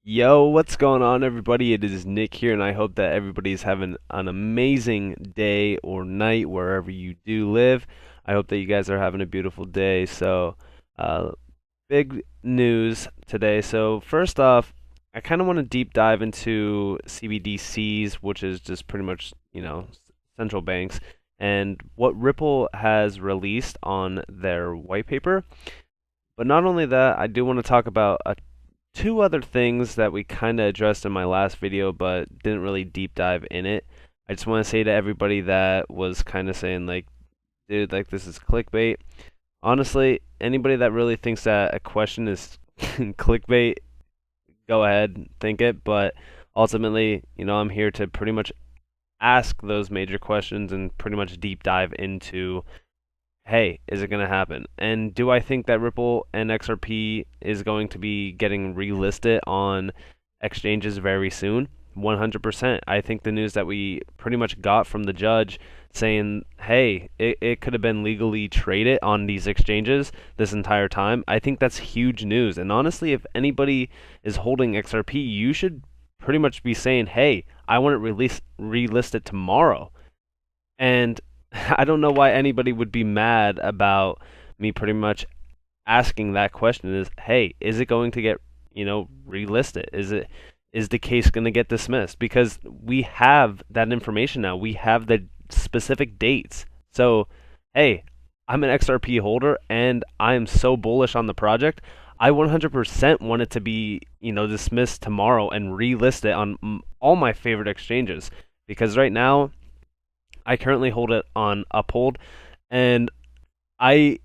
Yo, what's going on, everybody? It is Nick here, and I hope that everybody's having an amazing day or night wherever you do live. I hope that you guys are having a beautiful day. Uh, big news today. So, first off, I kind of want to deep dive into CBDCs, which is just pretty much, central banks, and what Ripple has released on their white paper. But not only that, I do want to talk about two other things that we kind of addressed in my last video, but didn't really deep dive in it. I just want to say to everybody that was kind of saying, like, dude, like, this is clickbait. Honestly, anybody that really thinks that a question is clickbait, go ahead, think it. But ultimately, I'm here to pretty much ask those major questions and pretty much deep dive into, hey, is it going to happen? And do I think that Ripple and XRP is going to be getting relisted on exchanges very soon? 100%. I think the news that we pretty much got from the judge saying, hey, it could have been legally traded on these exchanges this entire time, I think that's huge news. And honestly, if anybody is holding XRP, you should pretty much be saying, hey, I want it relisted tomorrow. And I don't know why anybody would be mad about me pretty much asking that question is, hey, is it going to get, relisted? Is the case going to get dismissed? Because we have that information now. We have the specific dates. So, hey, I'm an XRP holder and I am so bullish on the project. I 100% want it to be, dismissed tomorrow and relisted on all my favorite exchanges. Because right now, I currently hold it on Uphold, and I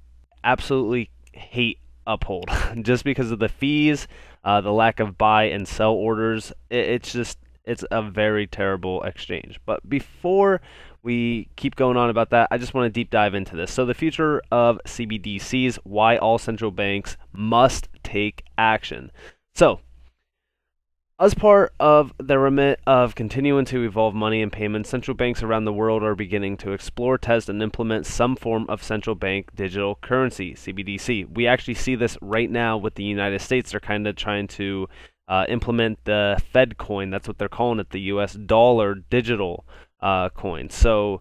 absolutely hate Uphold just because of the fees, the lack of buy and sell orders. It's a very terrible exchange. But before we keep going on about that, I just want to deep dive into this. So the future of CBDCs, why all central banks must take action. So as part of the remit of continuing to evolve money and payments, central banks around the world are beginning to explore, test, and implement some form of central bank digital currency, CBDC. We actually see this right now with the United States. They're kind of trying to implement the Fed coin. That's what they're calling it, the US dollar digital coin. So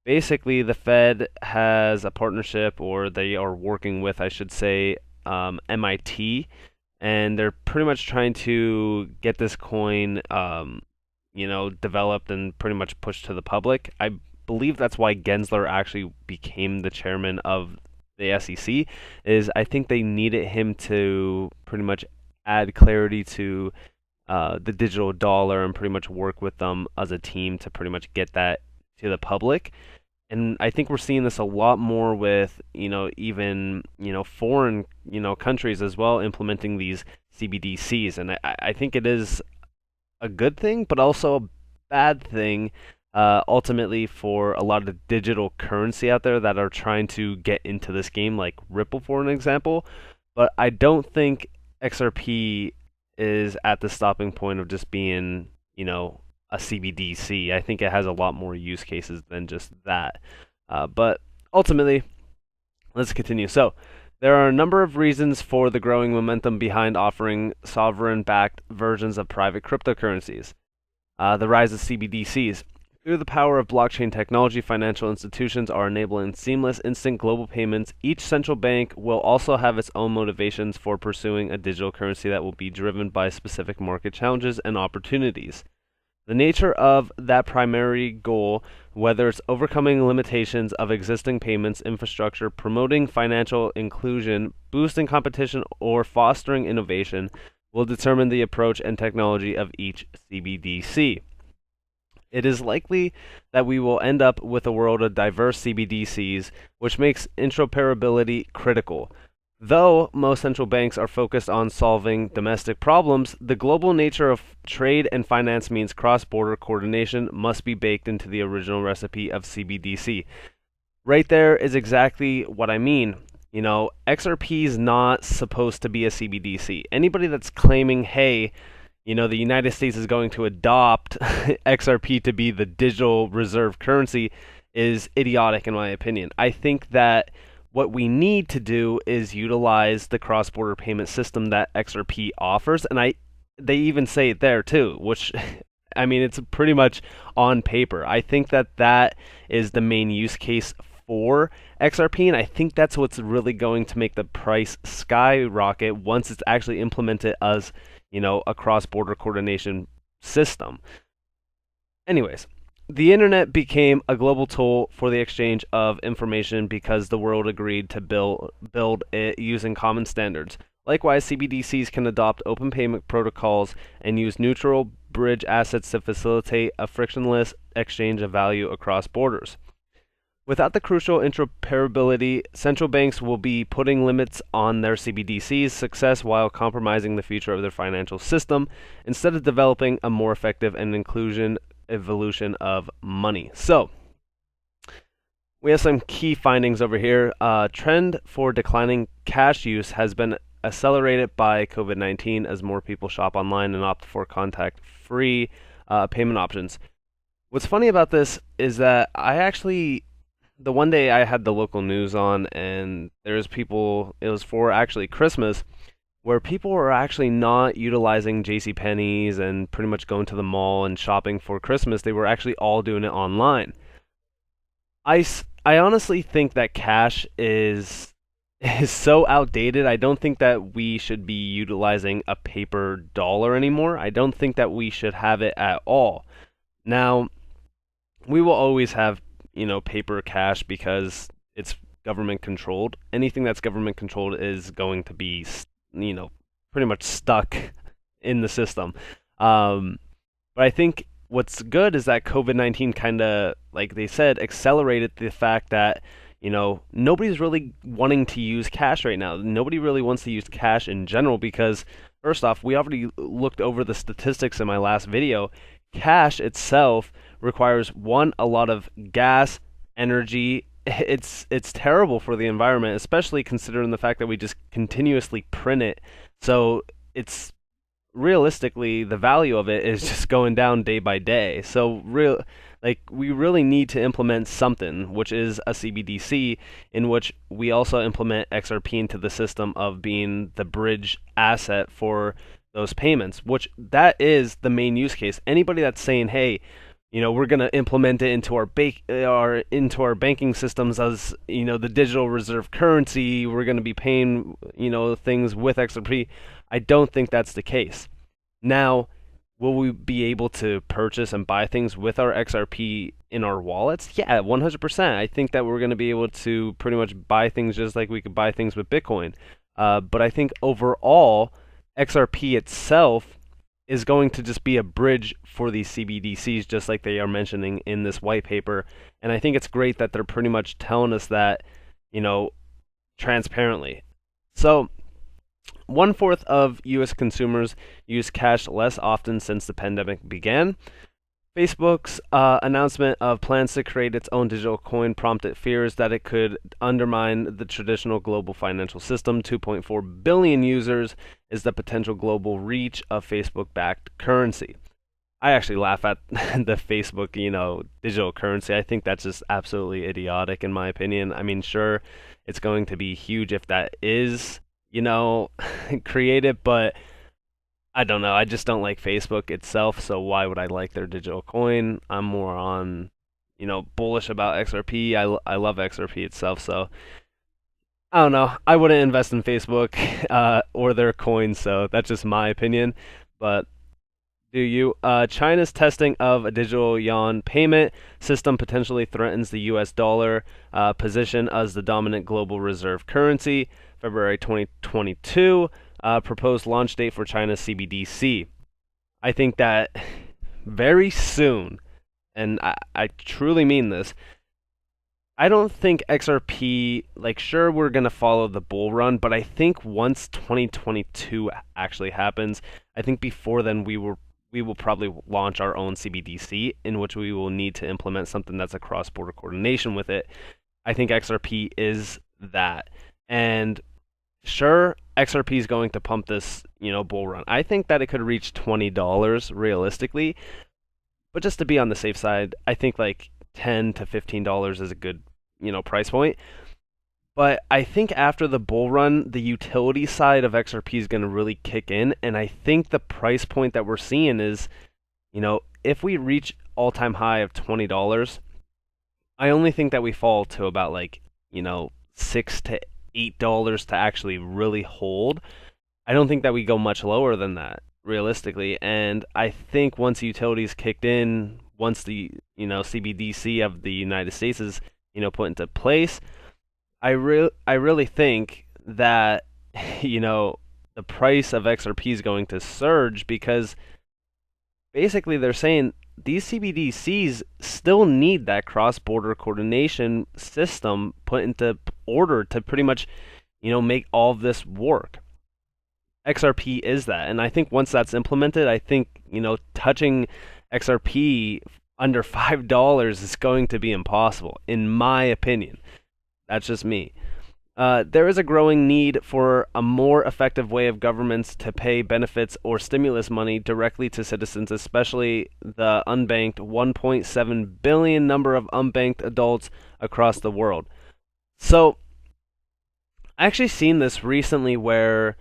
basically, the Fed has a partnership, or they are working with, I should say, MIT, and they're pretty much trying to get this coin, developed and pretty much pushed to the public. I believe that's why Gensler actually became the chairman of the SEC. Is I think they needed him to pretty much add clarity to the digital dollar and pretty much work with them as a team to pretty much get that to the public. And I think we're seeing this a lot more with, even, foreign, countries as well implementing these CBDCs. And I think it is a good thing, but also a bad thing, ultimately, for a lot of digital currency out there that are trying to get into this game, like Ripple, for an example. But I don't think XRP is at the stopping point of just being, a CBDC. I think it has a lot more use cases than just that. But ultimately, let's continue. So, there are a number of reasons for the growing momentum behind offering sovereign backed versions of private cryptocurrencies. The rise of CBDCs. Through the power of blockchain technology, financial institutions are enabling seamless, instant global payments. Each central bank will also have its own motivations for pursuing a digital currency that will be driven by specific market challenges and opportunities. The nature of that primary goal, whether it's overcoming limitations of existing payments infrastructure, promoting financial inclusion, boosting competition, or fostering innovation, will determine the approach and technology of each CBDC. It is likely that we will end up with a world of diverse CBDCs, which makes interoperability critical. Though most central banks are focused on solving domestic problems, the global nature of trade and finance means cross-border coordination must be baked into the original recipe of CBDC. Right there is exactly what I mean. XRP is not supposed to be a CBDC. Anybody that's claiming, hey, the United States is going to adopt XRP to be the digital reserve currency is idiotic, in my opinion. I think that what we need to do is utilize the cross-border payment system that XRP offers, and they even say it there too, which I mean, it's pretty much on paper. I think that that is the main use case for XRP, and I think that's what's really going to make the price skyrocket once it's actually implemented as, a cross-border coordination system. Anyways, the internet became a global tool for the exchange of information because the world agreed to build it using common standards. Likewise, CBDCs can adopt open payment protocols and use neutral bridge assets to facilitate a frictionless exchange of value across borders. Without the crucial interoperability, central banks will be putting limits on their CBDC's success while compromising the future of their financial system, instead of developing a more effective and inclusion evolution of money. So, we have some key findings over here. Trend for declining cash use has been accelerated by COVID-19 as more people shop online and opt for contact-free payment options. What's funny about this is that the one day I had the local news on, and there's people, it was for actually Christmas, where people were actually not utilizing JCPenney's and pretty much going to the mall and shopping for Christmas. They were actually all doing it online. I honestly think that cash is so outdated. I don't think that we should be utilizing a paper dollar anymore. I don't think that we should have it at all. Now, we will always have, paper cash because it's government controlled. Anything that's government controlled is going to be, pretty much stuck in the system. But I think what's good is that COVID-19 kind of, like they said, accelerated the fact that, nobody's really wanting to use cash right now. Nobody really wants to use cash in general because, first off, we already looked over the statistics in my last video. Cash itself requires, one, a lot of gas, energy. It's terrible for the environment, especially considering the fact that we just continuously print it. So it's realistically, the value of it is just going down day by day. So we really need to implement something, which is a CBDC, in which we also implement XRP into the system of being the bridge asset for those payments, which that is the main use case. Anybody that's saying, hey, we're going to implement it into our banking systems as, the digital reserve currency, we're going to be paying, things with XRP, I don't think that's the case. Now, will we be able to purchase and buy things with our XRP in our wallets? Yeah, 100%. I think that we're going to be able to pretty much buy things just like we could buy things with Bitcoin. But I think overall, XRP itself is going to just be a bridge for these CBDCs, just like they are mentioning in this white paper. And I think it's great that they're pretty much telling us that, transparently. So, 1/4 of U.S. consumers use cash less often since the pandemic began. Facebook's announcement of plans to create its own digital coin prompted fears that it could undermine the traditional global financial system. 2.4 billion users is the potential global reach of Facebook-backed currency. I actually laugh at the Facebook, digital currency. I think that's just absolutely idiotic in my opinion. I mean, sure, it's going to be huge if that is, created, but I don't know. I just don't like Facebook itself, so why would I like their digital coin? I'm more on, bullish about XRP. I love XRP itself, so I don't know. I wouldn't invest in Facebook or their coins, so that's just my opinion. But do you? China's testing of a digital yuan payment system potentially threatens the U.S. dollar position as the dominant global reserve currency. February 2022. Proposed launch date for China's CBDC. I think that very soon, and I truly mean this, I don't think XRP, sure, we're going to follow the bull run, but I think once 2022 actually happens, I think before then we will probably launch our own CBDC, in which we will need to implement something that's a cross-border coordination with it. I think XRP is that. And sure, XRP is going to pump this, bull run. I think that it could reach $20 realistically, but just to be on the safe side, I think $10 to $15 is a good, price point. But I think after the bull run, the utility side of XRP is going to really kick in, and I think the price point that we're seeing is, if we reach all-time high of $20, I only think that we fall to about like, $6 to $8 to actually really hold. I don't think that we go much lower than that realistically, and I think once utilities kicked in, once the CBDC of the United States is put into place, I really think that the price of XRP is going to surge because basically they're saying these CBDCs still need that cross-border coordination system put into order to pretty much make all of this work. XRP is that, and I think once that's implemented, I think touching XRP under $5 is going to be impossible, in my opinion. That's just me. There is a growing need for a more effective way of governments to pay benefits or stimulus money directly to citizens, especially the unbanked 1.7 billion number of unbanked adults across the world. So, I actually seen this recently where,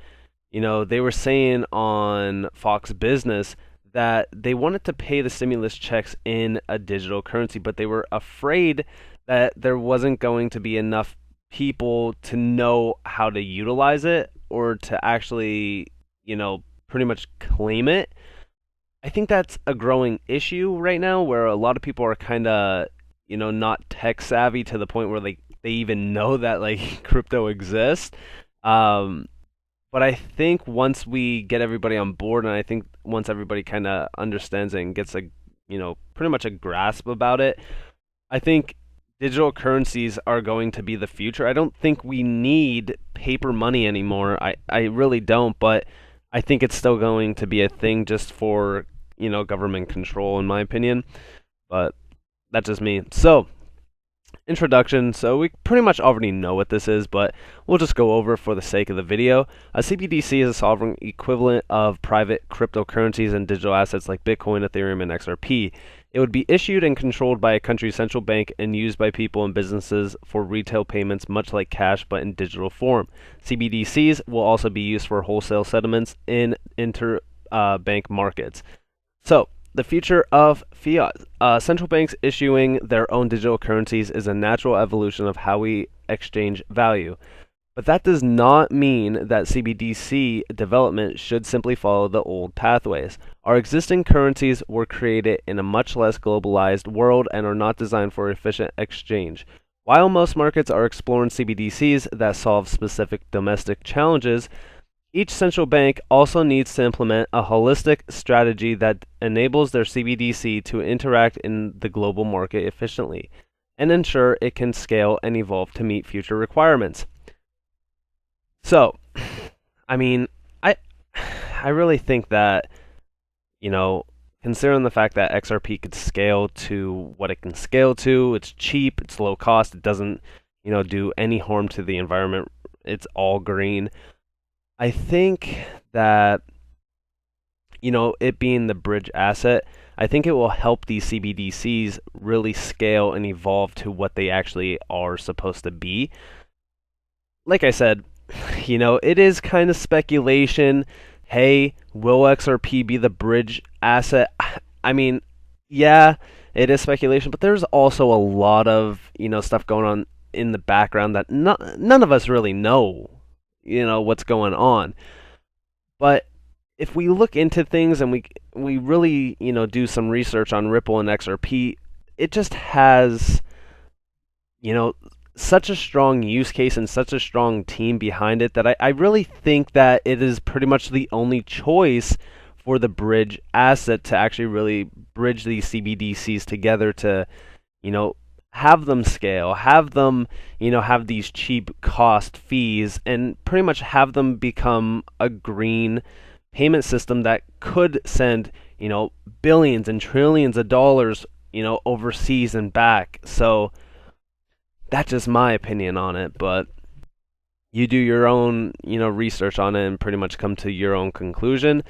they were saying on Fox Business that they wanted to pay the stimulus checks in a digital currency, but they were afraid that there wasn't going to be enough people to know how to utilize it or to actually, pretty much claim it. I think that's a growing issue right now where a lot of people are kind of, not tech savvy to the point where they even know that like crypto exists. But I think once we get everybody on board, and I think once everybody kind of understands it and gets pretty much a grasp about it, I think digital currencies are going to be the future. I don't think we need paper money anymore. I really don't, but I think it's still going to be a thing just for, government control, in my opinion. But that's just me. So, introduction. So we pretty much already know what this is, but we'll just go over it for the sake of the video. A CBDC is a sovereign equivalent of private cryptocurrencies and digital assets like Bitcoin, Ethereum, and XRP. It would be issued and controlled by a country's central bank and used by people and businesses for retail payments, much like cash but in digital form. CBDCs will also be used for wholesale settlements in interbank markets. So, the future of fiat. Central banks issuing their own digital currencies is a natural evolution of how we exchange value. But that does not mean that CBDC development should simply follow the old pathways. Our existing currencies were created in a much less globalized world and are not designed for efficient exchange. While most markets are exploring CBDCs that solve specific domestic challenges, each central bank also needs to implement a holistic strategy that enables their CBDC to interact in the global market efficiently and ensure it can scale and evolve to meet future requirements. So, I mean, I really think that, considering the fact that XRP could scale to what it can scale to, it's cheap, it's low cost, it doesn't, do any harm to the environment, it's all green. I think that, it being the bridge asset, I think it will help these CBDCs really scale and evolve to what they actually are supposed to be. Like I said, it is kind of speculation. Hey, will XRP be the bridge asset? I mean, yeah, it is speculation, but there's also a lot of, stuff going on in the background that none of us really know, what's going on. But if we look into things and we really, do some research on Ripple and XRP, it just has, such a strong use case and such a strong team behind it that I really think that it is pretty much the only choice for the bridge asset to actually really bridge these CBDCs together to, have them scale, have them, have these cheap cost fees, and pretty much have them become a green payment system that could send, billions and trillions of dollars, overseas and back. So that's just my opinion on it, but you do your own, research on it and pretty much come to your own conclusion.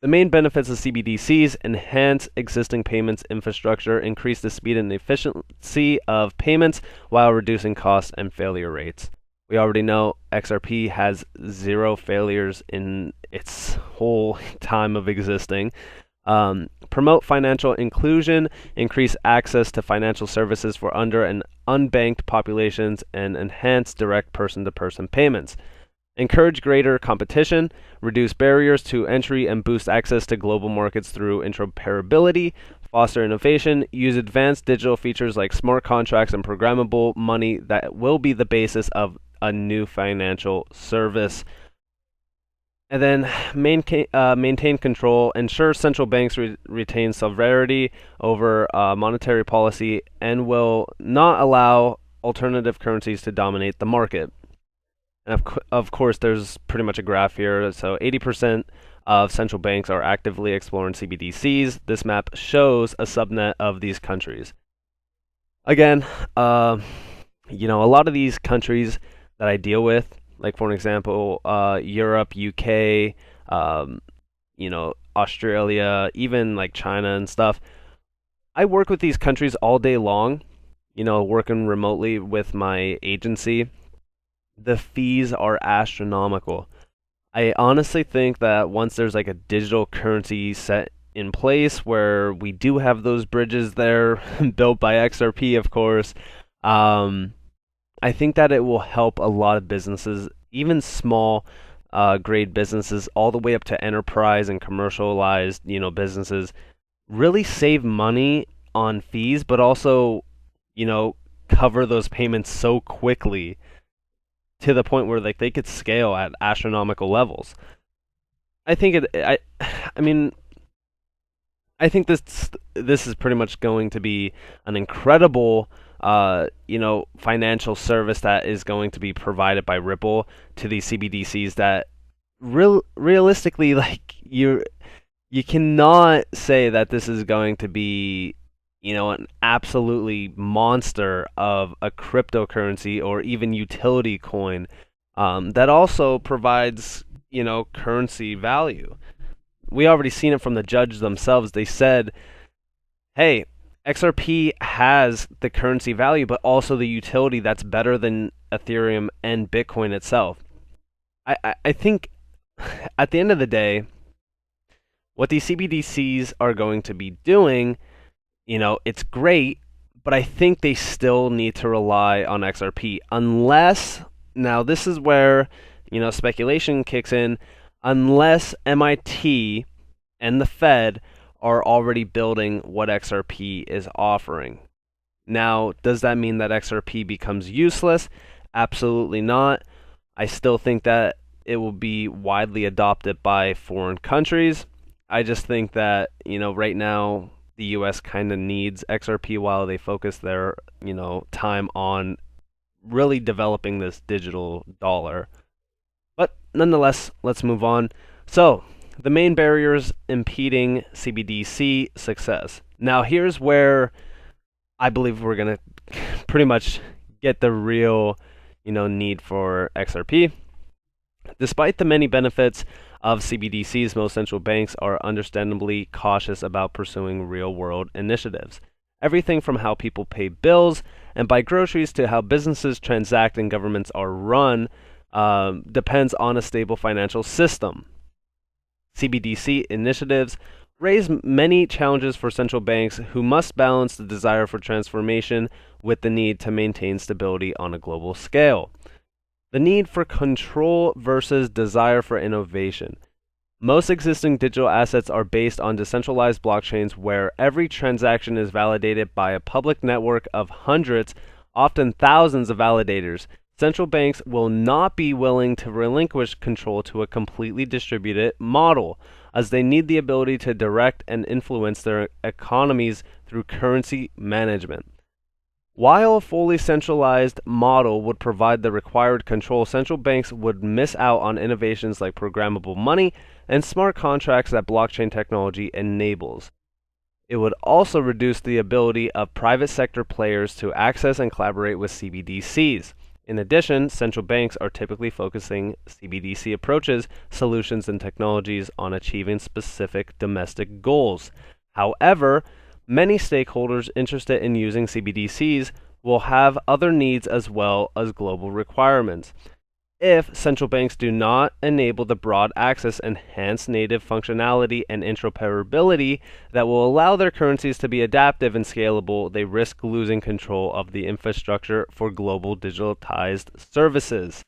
The main benefits of CBDCs: enhance existing payments infrastructure, increase the speed and efficiency of payments while reducing costs and failure rates. We already know XRP has 0 failures in its whole time of existing. Promote financial inclusion, increase access to financial services for under and unbanked populations, and enhance direct person-to-person payments. Encourage greater competition, reduce barriers to entry, and boost access to global markets through interoperability. Foster innovation, use advanced digital features like smart contracts and programmable money that will be the basis of a new financial service. And then maintain control, ensure central banks retain sovereignty over monetary policy, and will not allow alternative currencies to dominate the market. And of course, there's pretty much a graph here. So 80% of central banks are actively exploring CBDCs. This map shows a subnet of these countries. Again, a lot of these countries that I deal with, like for an example, Europe, UK, Australia, even like China and stuff. I work with these countries all day long, working remotely with my agency. The fees are astronomical. I honestly think that once there's like a digital currency set in place where we do have those bridges there built by XRP, of course, I think that it will help a lot of businesses, even small grade businesses, all the way up to enterprise and commercialized, businesses, really save money on fees, but also, cover those payments so quickly to the point where like they could scale at astronomical levels. I think I think this is pretty much going to be an incredible financial service that is going to be provided by Ripple to these CBDCs that realistically, like, you cannot say that this is going to be an absolutely monster of a cryptocurrency or even utility coin that also provides currency value. We already seen it from the judge themselves. They said, hey, XRP has the currency value, but also the utility that's better than Ethereum and Bitcoin itself. I think at the end of the day, what these CBDCs are going to be doing, it's great, but I think they still need to rely on XRP unless, now this is where, speculation kicks in, unless MIT and the Fed are already building what XRP is offering. Now, does that mean that XRP becomes useless? Absolutely not. I still think that it will be widely adopted by foreign countries. I just think that, right now the US kind of needs XRP while they focus their, time on really developing this digital dollar. But nonetheless, let's move on. So, the main barriers impeding CBDC success. Now, here's where I believe we're going to pretty much get the real, need for XRP. Despite the many benefits of CBDCs, most central banks are understandably cautious about pursuing real-world initiatives. Everything from how people pay bills and buy groceries to how businesses transact and governments are run depends on a stable financial system. CBDC initiatives raise many challenges for central banks who must balance the desire for transformation with the need to maintain stability on a global scale. The need for control versus desire for innovation. Most existing digital assets are based on decentralized blockchains where every transaction is validated by a public network of hundreds, often thousands of validators. Central banks will not be willing to relinquish control to a completely distributed model, as they need the ability to direct and influence their economies through currency management. While a fully centralized model would provide the required control, central banks would miss out on innovations like programmable money and smart contracts that blockchain technology enables. It would also reduce the ability of private sector players to access and collaborate with CBDCs. In addition, central banks are typically focusing CBDC approaches, solutions, and technologies on achieving specific domestic goals. However, many stakeholders interested in using CBDCs will have other needs as well as global requirements. If central banks do not enable the broad access, enhanced native functionality, and interoperability that will allow their currencies to be adaptive and scalable, they risk losing control of the infrastructure for global digitalized services.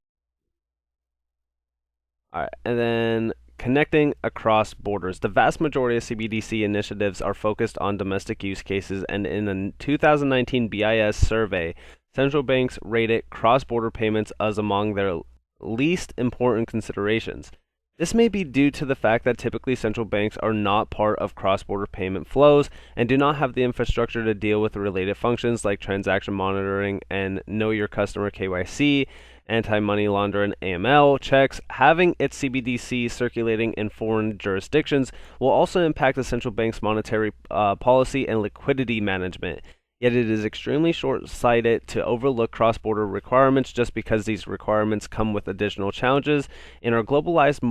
All right, and then connecting across borders. The vast majority of CBDC initiatives are focused on domestic use cases, and in a 2019 BIS survey, central banks rated cross-border payments as among their least important considerations. This may be due to the fact that typically central banks are not part of cross-border payment flows and do not have the infrastructure to deal with related functions like transaction monitoring and know your customer KYC, anti-money laundering AML checks. Having its CBDC circulating in foreign jurisdictions will also impact the central bank's monetary policy and liquidity management. Yet it is extremely short-sighted to overlook cross-border requirements just because these requirements come with additional challenges. In our globalized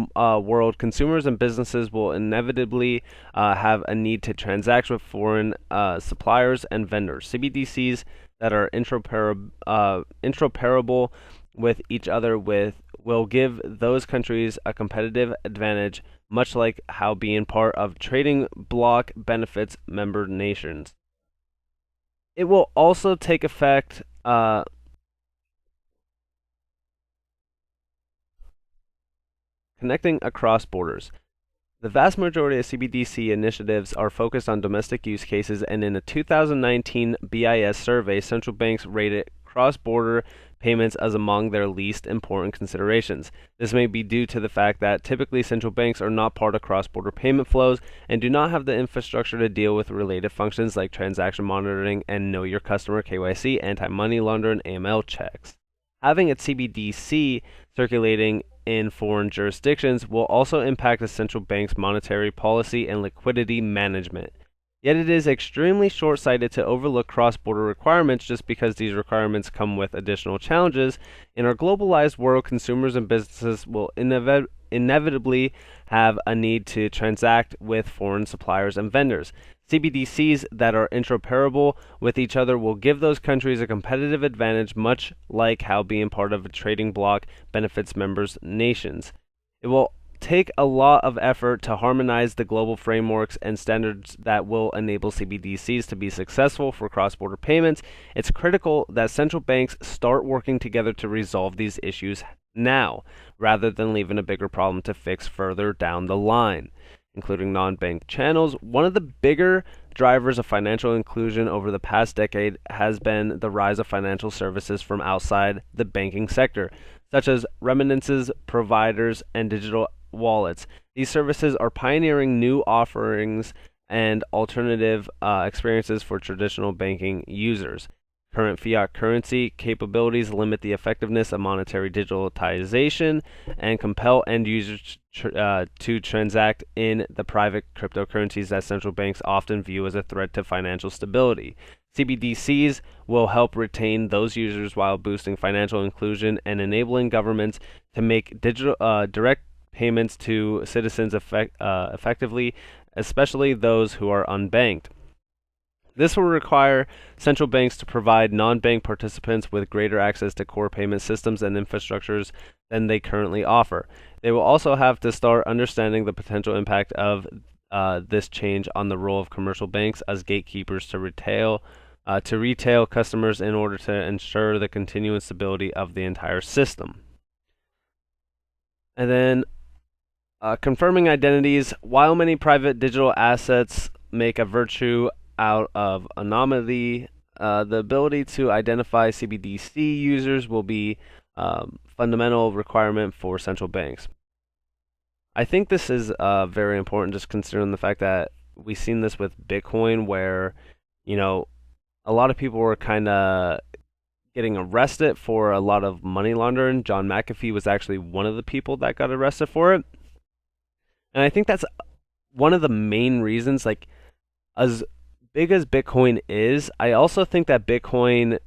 world, consumers and businesses will inevitably have a need to transact with foreign suppliers and vendors. CBDCs that are interoperable with each other will give those countries a competitive advantage, much like how being part of trading bloc benefits member nations. It will also take effect connecting across borders. The vast majority of CBDC initiatives are focused on domestic use cases, and in a 2019 BIS survey, central banks rated cross-border payments as among their least important considerations. This may be due to the fact that typically central banks are not part of cross-border payment flows and do not have the infrastructure to deal with related functions like transaction monitoring and know your customer KYC, anti-money laundering, AML checks. Having its CBDC circulating in foreign jurisdictions will also impact the central bank's monetary policy and liquidity management. Yet it is extremely short-sighted to overlook cross-border requirements just because these requirements come with additional challenges. In our globalized world, consumers and businesses will inevitably have a need to transact with foreign suppliers and vendors. CBDCs that are interoperable with each other will give those countries a competitive advantage, much like how being part of a trading bloc benefits members' nations. It will take a lot of effort to harmonize the global frameworks and standards that will enable CBDCs to be successful for cross-border payments. It's critical that central banks start working together to resolve these issues now, rather than leaving a bigger problem to fix further down the line. Including non-bank channels, one of the bigger drivers of financial inclusion over the past decade has been the rise of financial services from outside the banking sector, such as remittances, providers, and digital wallets. These services are pioneering new offerings and alternative experiences for traditional banking users. Current fiat currency capabilities limit the effectiveness of monetary digitalization and compel end users to transact in the private cryptocurrencies that central banks often view as a threat to financial stability. CBDCs will help retain those users while boosting financial inclusion and enabling governments to make direct payments to citizens effectively, especially those who are unbanked. This will require central banks to provide non-bank participants with greater access to core payment systems and infrastructures than they currently offer. They will also have to start understanding the potential impact of this change on the role of commercial banks as gatekeepers to retail customers in order to ensure the continuous stability of the entire system. And then confirming identities. While many private digital assets make a virtue out of anonymity, the ability to identify CBDC users will be fundamental requirement for central banks. I think this is very important, just considering the fact that we've seen this with Bitcoin, where a lot of people were kind of getting arrested for a lot of money laundering. John McAfee was actually one of the people that got arrested for it, and I think that's one of the main reasons. As big as Bitcoin is, I also think that Bitcoin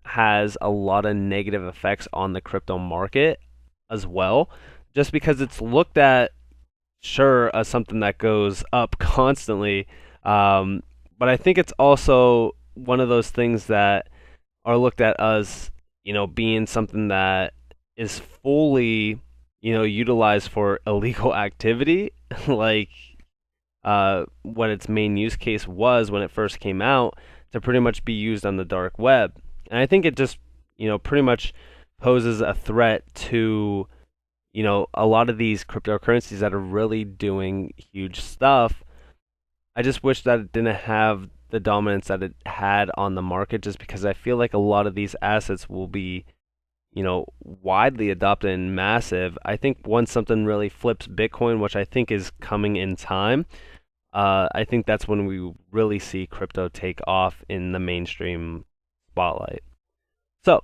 has a lot of negative effects on the crypto market as well, just because it's looked at, sure, as something that goes up constantly. But I think it's also one of those things that are looked at as, being something that is fully, utilized for illegal activity, like what its main use case was when it first came out, to pretty much be used on the dark web. And I think it just, pretty much poses a threat to, a lot of these cryptocurrencies that are really doing huge stuff. I just wish that it didn't have the dominance that it had on the market, just because I feel like a lot of these assets will be, widely adopted and massive. I think once something really flips Bitcoin, which I think is coming in time, I think that's when we really see crypto take off in the mainstream spotlight. So,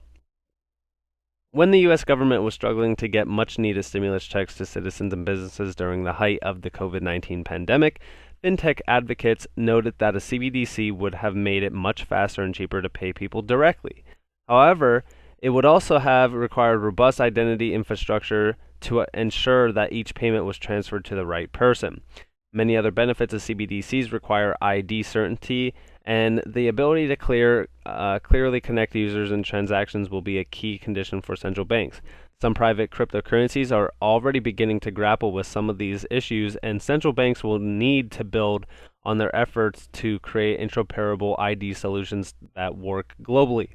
when the US government was struggling to get much needed stimulus checks to citizens and businesses during the height of the COVID-19 pandemic, fintech advocates noted that a CBDC would have made it much faster and cheaper to pay people directly. However, it would also have required robust identity infrastructure to ensure that each payment was transferred to the right person. Many other benefits of CBDCs require ID certainty, and the ability to clearly connect users and transactions will be a key condition for central banks. Some private cryptocurrencies are already beginning to grapple with some of these issues, and central banks will need to build on their efforts to create interoperable ID solutions that work globally.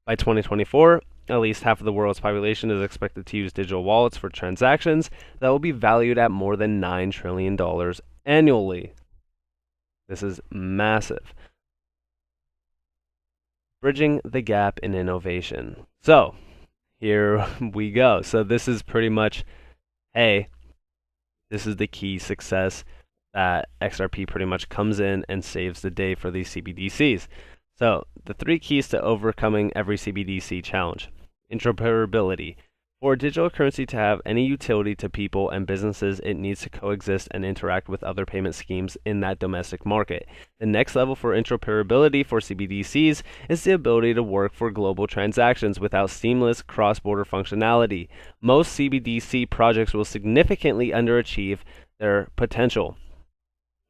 By 2024, at least half of the world's population is expected to use digital wallets for transactions that will be valued at more than $9 trillion annually. This is massive. Bridging the gap in innovation. So, here we go. So this is pretty much, hey, this is the key success that XRP pretty much comes in and saves the day for these CBDCs. So, the 3 keys to overcoming every CBDC challenge. Interoperability. For a digital currency to have any utility to people and businesses, it needs to coexist and interact with other payment schemes in that domestic market. The next level for interoperability for CBDCs is the ability to work for global transactions without seamless cross-border functionality. Most CBDC projects will significantly underachieve their potential.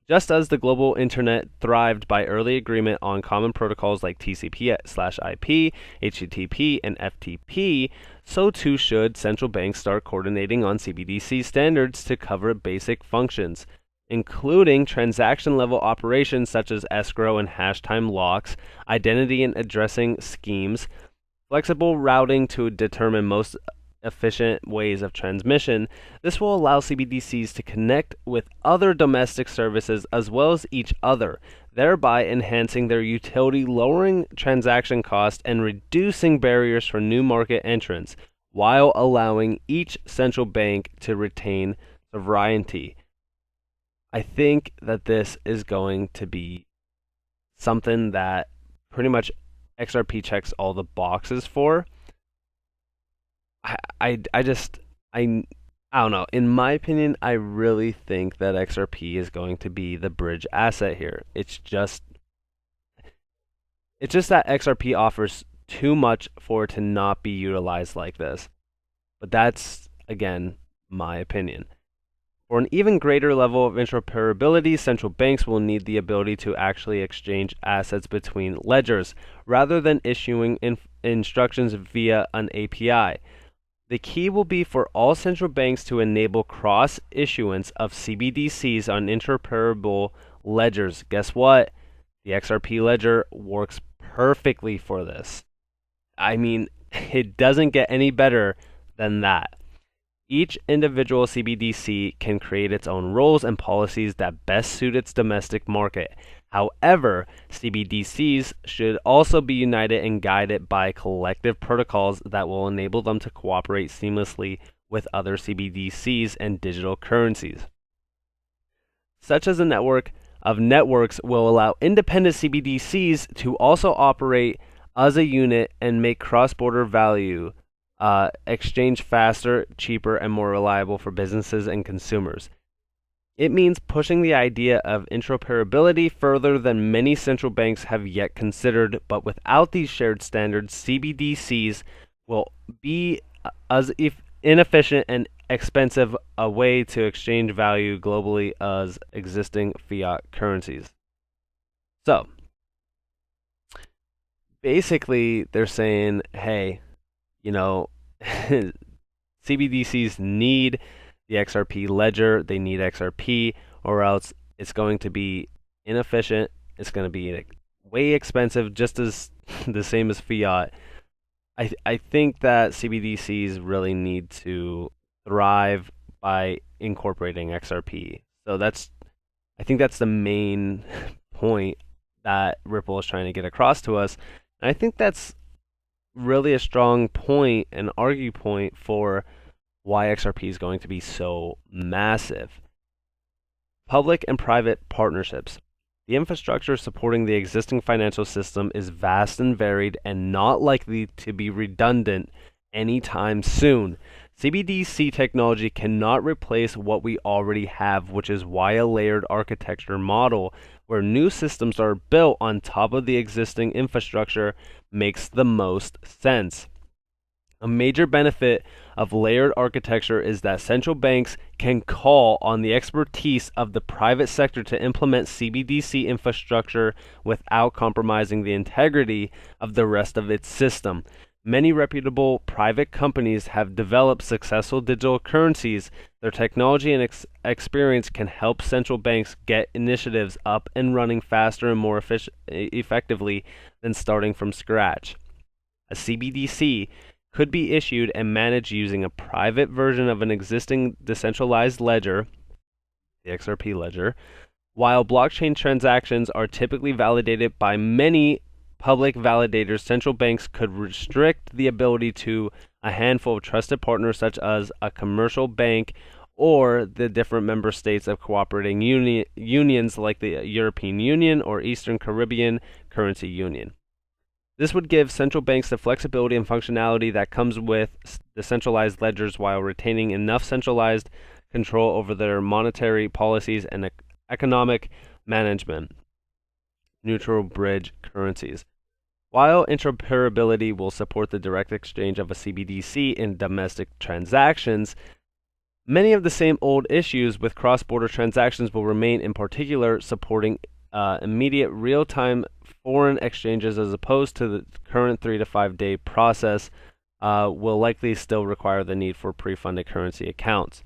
Just as the global internet thrived by early agreement on common protocols like TCP/IP, HTTP, and FTP, so too should central banks start coordinating on CBDC standards to cover basic functions, including transaction-level operations such as escrow and hash time locks, identity and addressing schemes, flexible routing to determine most efficient ways of transmission. This will allow CBDCs to connect with other domestic services as well as each other, thereby enhancing their utility, lowering transaction costs, and reducing barriers for new market entrants, while allowing each central bank to retain sovereignty. I think that this is going to be something that pretty much XRP checks all the boxes for. I don't know. In my opinion, I really think that XRP is going to be the bridge asset here. It's just that XRP offers too much for it to not be utilized like this. But that's, again, my opinion. For an even greater level of interoperability, central banks will need the ability to actually exchange assets between ledgers, rather than issuing instructions via an API. The key will be for all central banks to enable cross-issuance of CBDCs on interoperable ledgers. Guess what? The XRP ledger works perfectly for this. I mean, it doesn't get any better than that. Each individual CBDC can create its own rules and policies that best suit its domestic market. However, CBDCs should also be united and guided by collective protocols that will enable them to cooperate seamlessly with other CBDCs and digital currencies. Such as a network of networks will allow independent CBDCs to also operate as a unit and make cross-border value exchange faster, cheaper, and more reliable for businesses and consumers. It means pushing the idea of interoperability further than many central banks have yet considered, but without these shared standards, CBDCs will be as inefficient and expensive a way to exchange value globally as existing fiat currencies. So, basically, they're saying, hey, you know, CBDCs need the XRP ledger, they need XRP, or else it's going to be inefficient, it's going to be way expensive, just as the same as fiat. I think that CBDCs really need to thrive by incorporating XRP. So I think that's the main point that Ripple is trying to get across to us. And I think that's really a strong point, an argue point for why XRP is going to be so massive. Public and private partnerships. The infrastructure supporting the existing financial system is vast and varied and not likely to be redundant anytime soon. CBDC technology cannot replace what we already have, which is why a layered architecture model where new systems are built on top of the existing infrastructure makes the most sense. A major benefit of layered architecture is that central banks can call on the expertise of the private sector to implement CBDC infrastructure without compromising the integrity of the rest of its system. Many reputable private companies have developed successful digital currencies. Their technology and experience can help central banks get initiatives up and running faster and more effectively than starting from scratch. A CBDC could be issued and managed using a private version of an existing decentralized ledger, the XRP ledger, while blockchain transactions are typically validated by many public validators. Central banks could restrict the ability to a handful of trusted partners such as a commercial bank or the different member states of cooperating unions like the European Union or Eastern Caribbean Currency Union. This would give central banks the flexibility and functionality that comes with decentralized ledgers while retaining enough centralized control over their monetary policies and economic management. Neutral bridge currencies. While interoperability will support the direct exchange of a CBDC in domestic transactions, many of the same old issues with cross-border transactions will remain, in particular supporting immediate real-time foreign exchanges as opposed to the current 3 to 5 day process will likely still require the need for pre-funded currency accounts.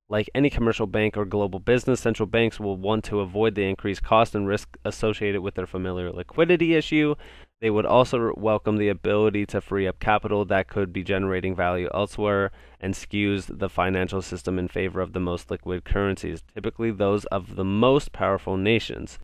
Like any commercial bank or global business, central banks will want to avoid the increased cost and risk associated with their familiar liquidity issue. They would also welcome the ability to free up capital that could be generating value elsewhere and skews the financial system in favor of the most liquid currencies, typically those of the most powerful nations.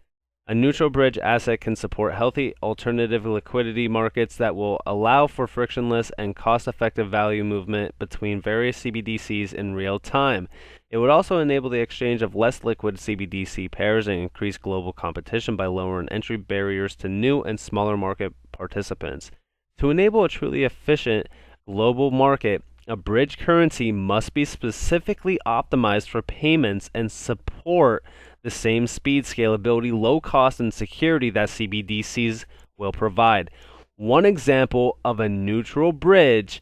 A neutral bridge asset can support healthy alternative liquidity markets that will allow for frictionless and cost-effective value movement between various CBDCs in real time. It would also enable the exchange of less liquid CBDC pairs and increase global competition by lowering entry barriers to new and smaller market participants. To enable a truly efficient global market, a bridge currency must be specifically optimized for payments and support the same speed, scalability, low cost, and security that CBDCs will provide. One example of a neutral bridge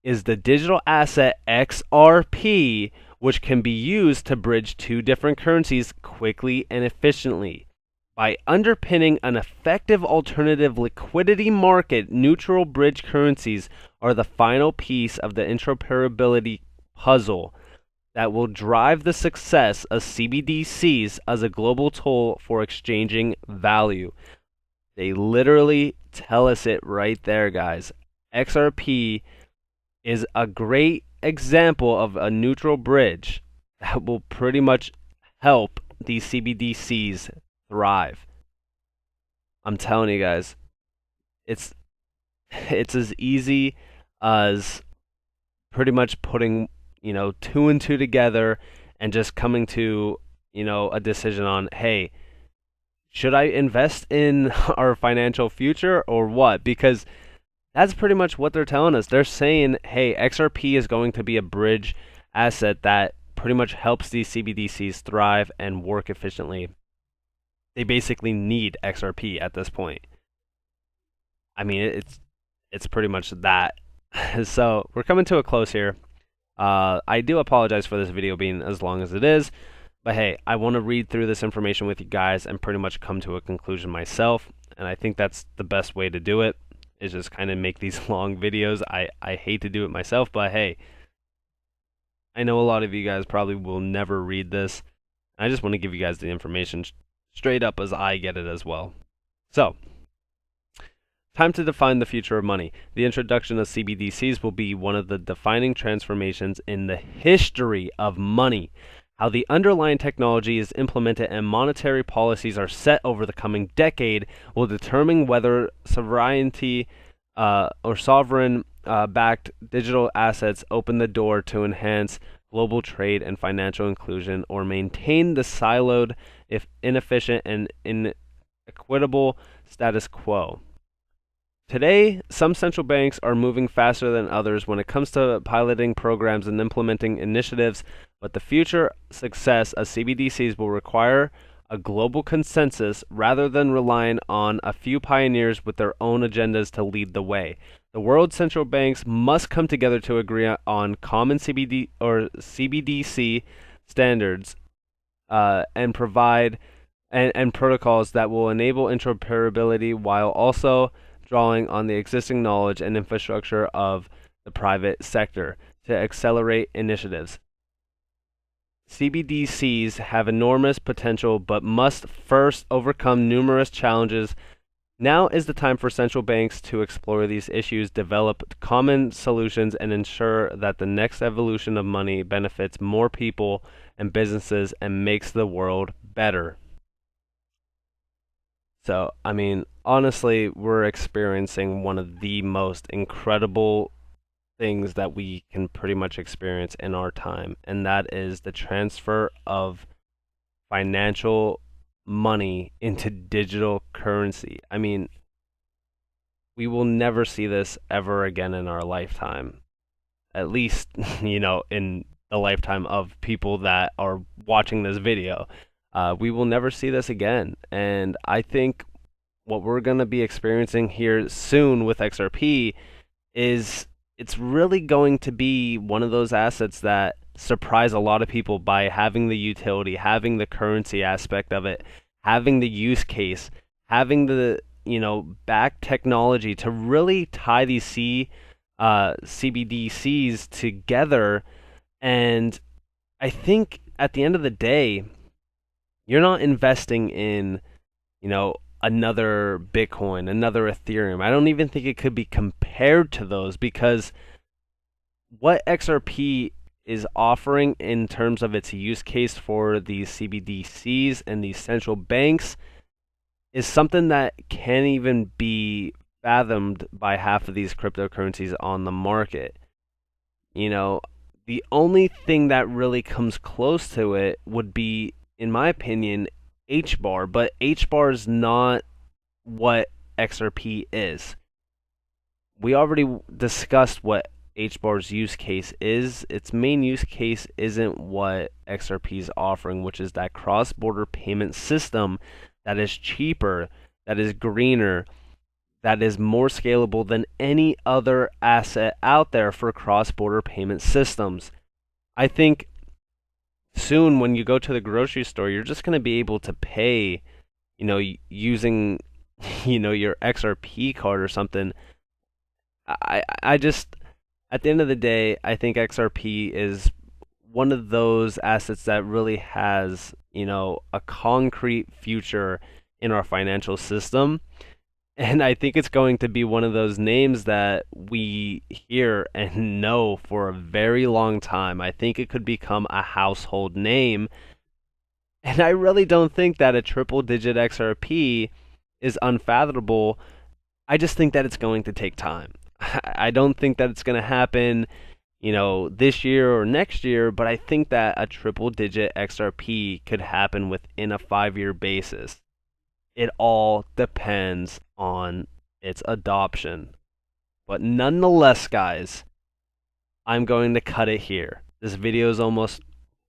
is the digital asset XRP, which can be used to bridge two different currencies quickly and efficiently. By underpinning an effective alternative liquidity market, neutral bridge currencies are the final piece of the interoperability puzzle that will drive the success of CBDCs as a global tool for exchanging value. They literally tell us it right there, guys. XRP is a great example of a neutral bridge that will pretty much help these CBDCs thrive. I'm telling you guys, it's as easy as pretty much putting two and two together and just coming to a decision on, hey, should I invest in our financial future or what? Because that's pretty much what they're telling us. They're saying, hey, XRP is going to be a bridge asset that pretty much helps these CBDCs thrive and work efficiently. They basically need XRP at this point. I mean, it's pretty much that. So we're coming to a close here. I do apologize for this video being as long as it is, but hey, I want to read through this information with you guys and pretty much come to a conclusion myself, and I think that's the best way to do it, is just kind of make these long videos. I hate to do it myself, but hey, I know a lot of you guys probably will never read this. I just want to give you guys the information straight up as I get it as well. So, time to define the future of money. The introduction of CBDCs will be one of the defining transformations in the history of money. How the underlying technology is implemented and monetary policies are set over the coming decade will determine whether sovereignty or sovereign-backed digital assets open the door to enhance global trade and financial inclusion, or maintain the siloed, if inefficient and inequitable status quo. Today, some central banks are moving faster than others when it comes to piloting programs and implementing initiatives, but the future success of CBDCs will require a global consensus rather than relying on a few pioneers with their own agendas to lead the way. The world's central banks must come together to agree on common CBDC standards and provide and protocols that will enable interoperability while also drawing on the existing knowledge and infrastructure of the private sector to accelerate initiatives. CBDCs have enormous potential but must first overcome numerous challenges. Now is the time for central banks to explore these issues, develop common solutions, and ensure that the next evolution of money benefits more people and businesses and makes the world better. So, I mean, honestly, we're experiencing one of the most incredible things that we can pretty much experience in our time, and that is the transfer of financial money into digital currency. I mean, we will never see this ever again in our lifetime. At least, in the lifetime of people that are watching this video. We will never see this again. And I think what we're going to be experiencing here soon with XRP is it's really going to be one of those assets that surprise a lot of people by having the utility, having the currency aspect of it, having the use case, having the back technology to really tie these CBDCs together. And I think at the end of the day, you're not investing in, another Bitcoin, another Ethereum. I don't even think it could be compared to those, because what XRP is offering in terms of its use case for these CBDCs and these central banks is something that can't even be fathomed by half of these cryptocurrencies on the market. The only thing that really comes close to it would be, in my opinion, HBAR, but HBAR is not what XRP is. We already discussed what HBAR's use case is. Its main use case isn't what XRP is offering, which is that cross-border payment system that is cheaper, that is greener, that is more scalable than any other asset out there for cross-border payment systems. I think soon when you go to the grocery store, you're just going to be able to pay, using, your XRP card or something. I just, at the end of the day, I think XRP is one of those assets that really has, a concrete future in our financial system. And I think it's going to be one of those names that we hear and know for a very long time. I think it could become a household name. And I really don't think that a triple-digit XRP is unfathomable. I just think that it's going to take time. I don't think that it's going to happen, this year or next year, but I think that a triple-digit XRP could happen within a 5-year basis. It all depends on its adoption. But nonetheless, guys, I'm going to cut it here. This video is almost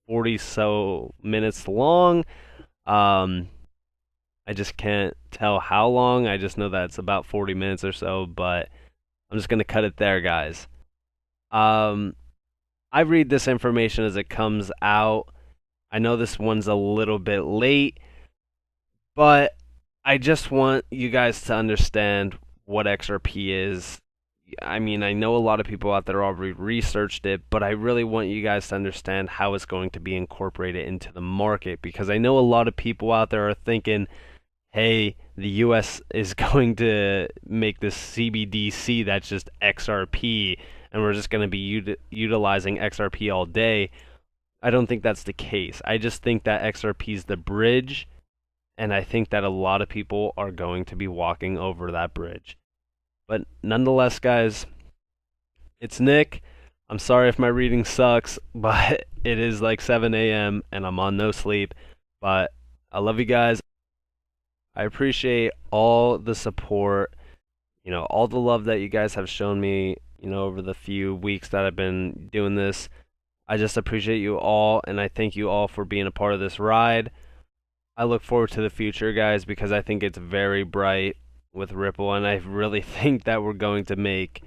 40 so minutes long. Um, I just can't tell how long. I just know that it's about 40 minutes or so, but I'm just going to cut it there, guys. Um, I read this information as it comes out. I know this one's a little bit late, but I just want you guys to understand what XRP is. I mean, I know a lot of people out there already researched it, but I really want you guys to understand how it's going to be incorporated into the market, because I know a lot of people out there are thinking, hey, the US is going to make this CBDC that's just XRP, and we're just going to be utilizing XRP all day. I don't think that's the case. I just think that XRP is the bridge, and I think that a lot of people are going to be walking over that bridge. But nonetheless, guys, it's Nick. I'm sorry if my reading sucks, but it is like 7 a.m. and I'm on no sleep. But I love you guys. I appreciate all the support, all the love that you guys have shown me, over the few weeks that I've been doing this. I just appreciate you all, and I thank you all for being a part of this ride. I look forward to the future, guys, because I think it's very bright with Ripple, and I really think that we're going to make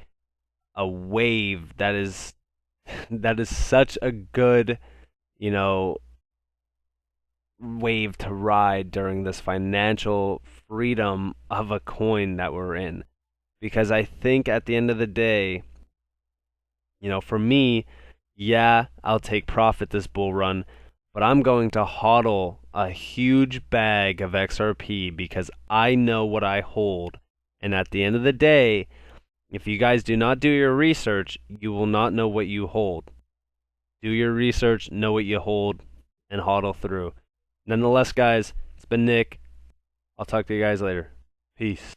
a wave that is such a good, you know, wave to ride during this financial freedom of a coin that we're in. Because I think at the end of the day, for me, yeah, I'll take profit this bull run, but I'm going to hodl a huge bag of XRP because I know what I hold. And at the end of the day, if you guys do not do your research, you will not know what you hold. Do your research, know what you hold, and hodl through. Nonetheless, guys, it's been Nick. I'll talk to you guys later. Peace.